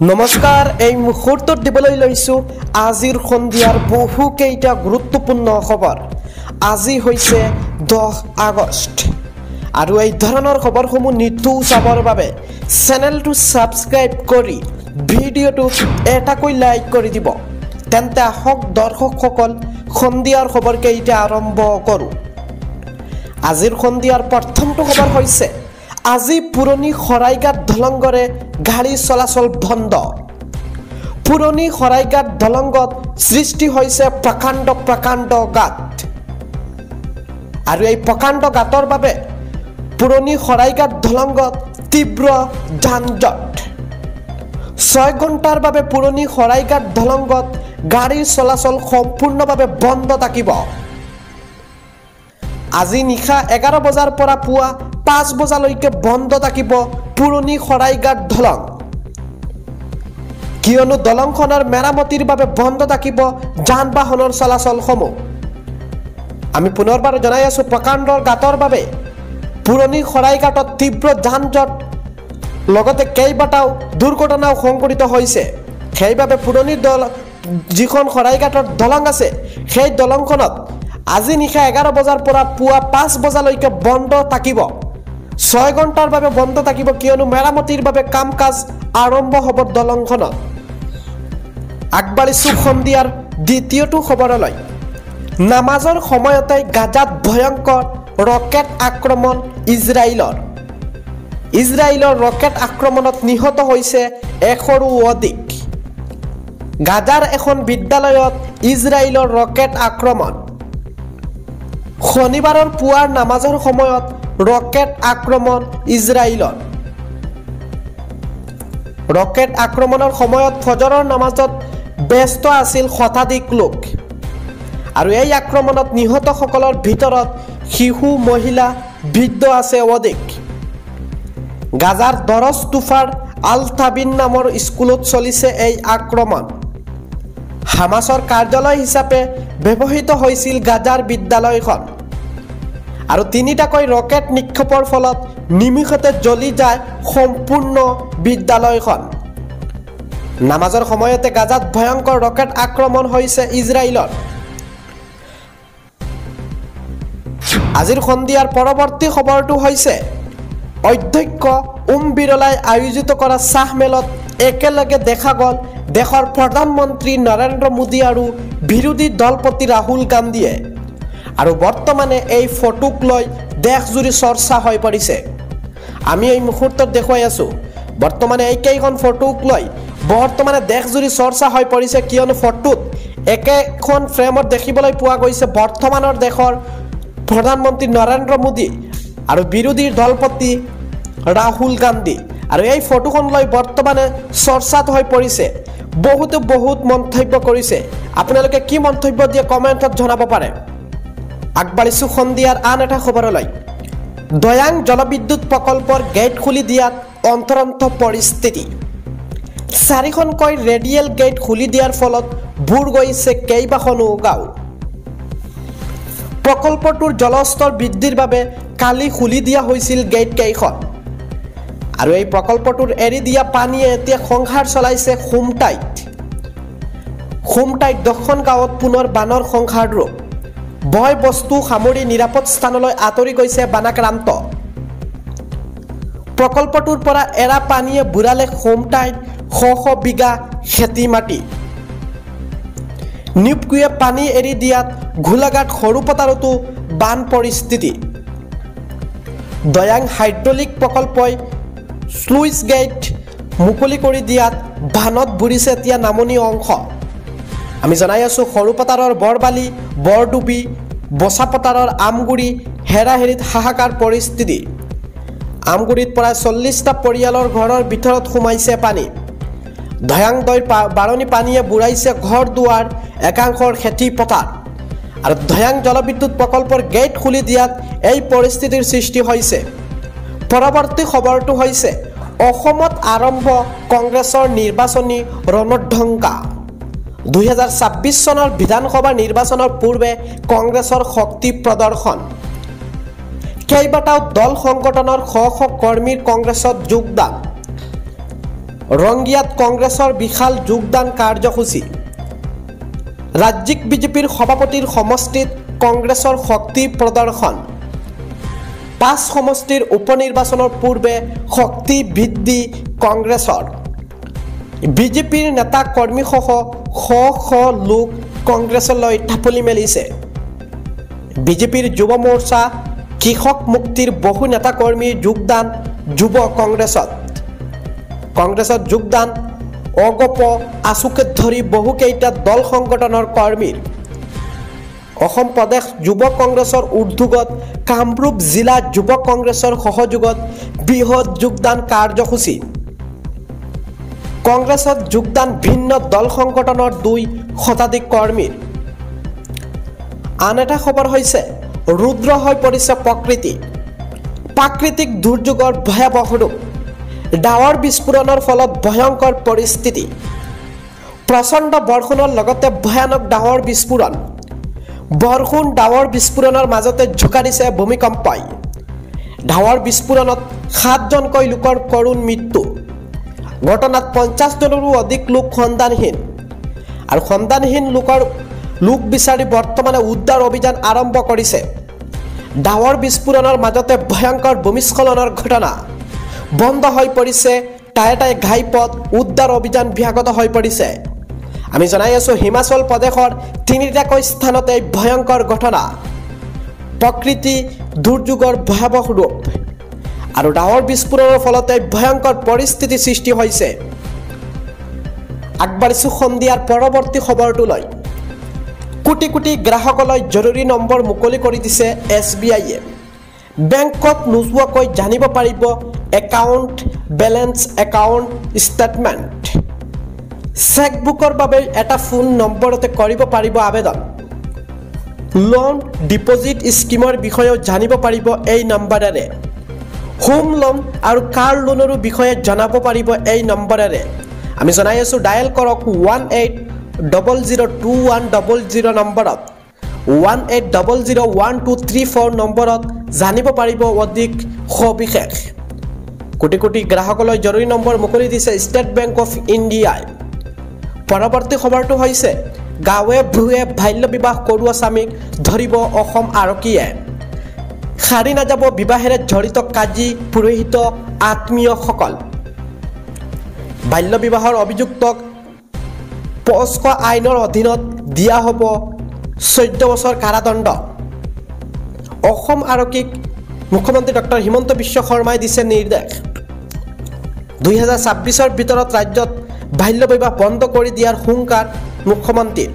নমস্কাৰ এই মুহূৰ্তত দিবলৈ লৈছো আজিৰ সন্ধিয়াৰ বহুকেইটা গুৰুত্বপূৰ্ণ খবৰ। আজি হৈছে 10 আগষ্ট আৰু এই ধৰণৰ খবৰসমূহ নিতৌ চাবৰ বাবে চেনেলটো সাবস্ক্ৰাইব কৰি ভিডিঅ'টো এটাকৈ লাইক কৰি দিব। তেন্তে আহক দৰ্শকসকল সন্ধিয়াৰ খবৰকেইটা আৰম্ভ কৰোঁ। আজিৰ সন্ধিয়াৰ প্ৰথমটো খবৰ হৈছে আজি পুৰণি শৰাইঘাট দলংগৰে গাড়ী চলাচল বন্ধ। পুৰণি শৰাইঘাট দলংগত সৃষ্টি হৈছে প্ৰকাণ্ড গাঁত আৰু এই প্ৰকাণ্ড গাঁতৰ বাবে পুৰণি শৰাইঘাট দলংগত তীব্ৰ যান-জঁট। 6 ঘণ্টাৰ বাবে পুৰণি শৰাইঘাট দলংগত গাড়ী চলাচল সম্পূৰ্ণভাৱে বন্ধ থাকিব। আজি নিশা 11 বজাৰ পৰা পুৱা 5 বজালৈকে বন্ধ থাকিব পুৰণি শৰাইঘাট দলং, কিয়নো দলংখনৰ মেৰামতিৰ বাবে বন্ধ থাকিব যান-বাহনৰ চলাচলসমূহ। আমি পুনৰবাৰ জনাই আছো প্ৰকাণ্ড গাঁতৰ বাবে পুৰণি শৰাইঘাটত তীব্ৰ যান-জঁট লগতে কেইবাটাও দুৰ্ঘটনাও সংঘটিত হৈছে। সেইবাবে পুৰণি যিখন শৰাইঘাটৰ দলং আছে সেই দলংখনত আজি নিশা 11 বজাৰ পৰা পুৱা 5 বজালৈকে বন্ধ থাকিব। 6 ঘণ্টাৰ বাবে বন্ধ থাকিব, কিয়নো মেৰামতিৰ বাবে কাম কাজ আৰম্ভ হ'ব দলংখনত। আগবাঢ়িছো সন্ধিয়াৰ দ্বিতীয়টো খবৰলৈ। নামাজৰ সময়তে গাজাত ভয়ংকৰ ৰকেট আক্ৰমণ ইজৰাইলৰ ৰকেট আক্ৰমণত নিহত হৈছে 100ৰো অধিক। গাজাৰ এখন বিদ্যালয়ত ইজৰাইলৰ ৰকেট আক্ৰমণ। শনিবাৰৰ পুৱাৰ নামাজৰ সময়ত ৰকেট আক্ৰমণ ইজৰাইলৰ। ৰকেট আক্ৰমণৰ সময়ত ফজৰৰ নামাজত ব্যস্ত আছিল শতাধিক লোক আৰু এই আক্ৰমণত নিহতসকলৰ ভিতৰত শিশু, মহিলা, বৃদ্ধ আছে অধিক। গাজাৰ দৰজ তুফাৰ আল-তাবিন নামৰ স্কুলত চলিছে এই আক্ৰমণ। হামাছৰ কাৰ্যালয় হিচাপে ব্যৱহৃত হৈছিল গাজাৰ বিদ্যালয়খন আৰু 3টাকৈ ৰকেট নিক্ষেপৰ ফলত নিমিষতে জ্বলি যায় সম্পূৰ্ণ বিদ্যালয়খন। নামাজৰ সময়তে গাজাত ভয়ংকৰ ৰকেট আক্ৰমণ হৈছে ইজৰাইলৰ। আজিৰ সন্ধিয়াৰ পৰৱৰ্তী খবৰটো হৈছে অধ্যক্ষ ওম বিৰলাই আয়োজিত কৰা চাহ মেলত একেলগে দেখা গ'ল দেশৰ প্ৰধানমন্ত্ৰী নৰেন্দ্ৰ মোদী আৰু বিৰোধী দলপতি ৰাহুল গান্ধীয়ে। আৰু বৰ্তমানে এই ফটোক লৈ দেশজুৰি চৰ্চা হৈ পৰিছে। আমি এই মুহূৰ্তত দেখুৱাই আছো বৰ্তমানে এইকেইখন ফটোক লৈ বৰ্তমানে দেশজুৰি চৰ্চা হৈ পৰিছে, কিয়নো ফটোত একেখন ফ্ৰেমত দেখিবলৈ পোৱা গৈছে বৰ্তমানৰ দেশৰ প্ৰধানমন্ত্ৰী নৰেন্দ্ৰ মোদী আৰু বিৰোধী দলপতি ৰাহুল গান্ধী। আৰু এই ফটোখন লৈ বৰ্তমানে চৰ্চাত হৈ পৰিছে। বহুত মন্তব্য কৰিছে। আপোনালোকে কি মন্তব্য দিয়ে কমেণ্টত জনাব পাৰে। আগবাঢ়িছো সন্ধিয়াৰ আন এটা খবৰলৈ। দয়াং জলবিদ্যুৎ প্ৰকল্পৰ গেট খুলি দিয়াত অন্তৰন্ত পৰিস্থিতি। 4খনকৈ ৰেডিয়েল গেট খুলি দিয়াৰ ফলত বুৰ গৈছে কেইবাখনো গাঁও। প্ৰকল্পটোৰ জলস্তৰ বৃদ্ধিৰ বাবে কালি খুলি দিয়া হৈছিল গেট কেইখন আৰু এই প্ৰকল্পটোৰ এৰি দিয়া পানীয়ে এতিয়া সংসাৰ চলাইছে খুমটাইত 10খন গাঁৱত পুনৰ বানৰ সংসাৰ ৰূপ। বয় বস্তু সামৰি নিৰাপদ স্থানলৈ আঁতৰি গৈছে বানাক্ৰান্ত। প্ৰকল্পটোৰ পৰা এৰা পানীয়ে বুঢ়ালে খুমটাইত শ বিঘা খেতি মাটি। নিপকুৱে পানী এৰি দিয়াত গোলাঘাট সৰুপতাৰতো বান পৰিস্থিতি। দয়াং হাইড্ৰলিক প্ৰকল্পই স্লুইচ গেট মুকলি কৰি দিয়াত বানত বুৰিছে এতিয়া নামনি অংশ। আমি জনাই আছো সৰুপতাৰৰ বৰবালি, বৰডুবি, বছাপতাৰৰ আমগুৰি, হেৰাহেৰিত হাহাকাৰ পৰিস্থিতি। আমগুৰিত প্ৰায় 40টা পৰিয়ালৰ ঘৰৰ ভিতৰত সোমাইছে পানী। ধয়াংদৈৰ বাৰণী পানীয়ে বুঢ়াইছে ঘৰ দুৱাৰ, একাংশৰ খেতি পথাৰ আৰু ধয়াং জলবিদ্যুৎ প্ৰকল্পৰ গেট খুলি দিয়াত এই পৰিস্থিতিৰ সৃষ্টি হৈছে। পৰৱৰ্তী খবৰটো হৈছে অসমত আৰম্ভ কংগ্ৰেছৰ নিৰ্বাচনী ৰণধংকা। 2026 চনৰ বিধানসভা নিৰ্বাচনৰ পূৰ্বে কংগ্ৰেছৰ শক্তি প্ৰদৰ্শন। কেইবাটাও দল সংগঠনৰ শ কৰ্মীৰ কংগ্ৰেছত যোগদান। ৰংগিয়াত কংগ্ৰেছৰ বিশাল যোগদান কাৰ্যসূচী ৰাজ্যিক বিজেপিৰ সভাপতিৰ সমষ্টিত কংগ্ৰেছৰ শক্তি প্ৰদৰ্শন 5 সমষ্টিৰ উপনিৰ্বাচনৰ পূৰ্বে শক্তি বৃদ্ধি কংগ্ৰেছৰ বিজেপিৰ নেতা কৰ্মীসহ শ লোক কংগ্ৰেছলৈ ঢাপলি মেলিছে বিজেপিৰ যুৱ মৰ্চা কৃষক মুক্তিৰ বহু নেতা কৰ্মীৰ যোগদান যুৱ কংগ্ৰেছত যোগদান অগপ আছুকে ধৰি বহুকেইটা দল সংগঠনৰ কৰ্মীৰ অসম প্ৰদেশ যুৱ কংগ্ৰেছৰ উদ্যোগত কামৰূপ জিলা যুৱ কংগ্ৰেছৰ সহযোগত বৃহৎ যোগদান কাৰ্যসূচী কংগ্ৰেছত যোগদান ভিন্ন দল সংগঠনৰ 2 শতাধিক কৰ্মীৰ আন এটা খবৰ হৈছে ৰুদ্ৰ হৈ পৰিছে প্ৰকৃতি প্ৰাকৃতিক দুৰ্যোগৰ ভয়াৱহ ৰূপ ডাৱৰ বিস্ফোৰণৰ ফলত ভয়ংকৰ পৰিস্থিতি প্ৰচণ্ড বৰষুণৰ লগতে ভয়ানক ডাৱৰ বিস্ফোৰণ ডাৱৰ বিস্ফোৰণৰ মাজতে ঝুকাৰিছে ভূমিকম্পই ডাৱৰ বিস্ফোৰণত 7জনকৈ লোকৰ কৰুণ মৃত্যু ঘটনাত 50জনৰো অধিক লোক সন্ধানহীন আৰু সন্ধানহীন লোক বিচাৰি বৰ্তমানে উদ্ধাৰ অভিযান আৰম্ভ কৰিছে ডাৱৰ বিস্ফোৰণৰ মাজতে ভয়ংকৰ ভূমিস্খলনৰ ঘটনা বন্ধ হৈ পৰিছে টাই ঘাইপথ উদ্ধাৰ অভিযান ব্যাহত হৈ পৰিছে আমি জনাই আছো হিমাচল প্ৰদেশৰ 3টাকৈ স্থানতে ভয়ংকৰ ঘটনা প্ৰকৃতি দুৰ্যোগৰ ভয়াৱহ ৰূপ আৰু ডাৱৰ বিস্ফোৰণৰ ফলতে ভয়ংকৰ পৰিস্থিতি সৃষ্টি হৈছে আগবাঢ়িছো সন্ধিয়াৰ পৰৱৰ্তী খবৰটোলৈ কোটি গ্ৰাহকলৈ জৰুৰী নম্বৰ মুকলি কৰি দিছে SBIয়ে বেংকত নোযোৱাকৈ জানিব পাৰিব একাউণ্ট বেলেন্স একাউণ্ট ষ্টেটমেণ্ট চেকবুকৰ বাবে এটা ফোন নম্বৰতে কৰিব পাৰিব আবেদন লোন ডিপজিট স্কিমৰ বিষয়ে জানিব পাৰিব এই নম্বৰেৰে হোম লোন আৰু কাৰ লোনৰো বিষয়ে জনাব পাৰিব এই নম্বৰেৰে আমি জনাই আছো ডায়াল কৰক 18002100 নম্বৰত 18001234 নম্বৰত জানিব পাৰিব অধিক সবিশেষ কোটি গ্ৰাহকলৈ জৰুৰী নম্বৰ মুকলি দিছে ষ্টেট বেংক অফ ইণ্ডিয়াই পৰৱৰ্তী খবৰটো হৈছে গাঁৱে ভূঞে বাল্য বিবাহ কৰোৱা স্বামীক ধৰিব অসম আৰক্ষীয়ে খাৰি নাযাব বিবাহেৰে জড়িত কাজী পুৰোহিত আত্মীয়সকল বাল্য বিবাহৰ অভিযুক্তক পস্কো আইনৰ অধীনত দিয়া হ'ব 14 বছৰ কাৰাদণ্ড অসম আৰক্ষীক মুখ্যমন্ত্ৰী ডক্টৰ হিমন্ত বিশ্ব শৰ্মাই দিছে নিৰ্দেশ 2026ৰ ভিতৰত ৰাজ্যত বাল্য বিবাহ বন্ধ কৰি দিয়াৰ হুংকাৰ মুখ্যমন্ত্ৰীৰ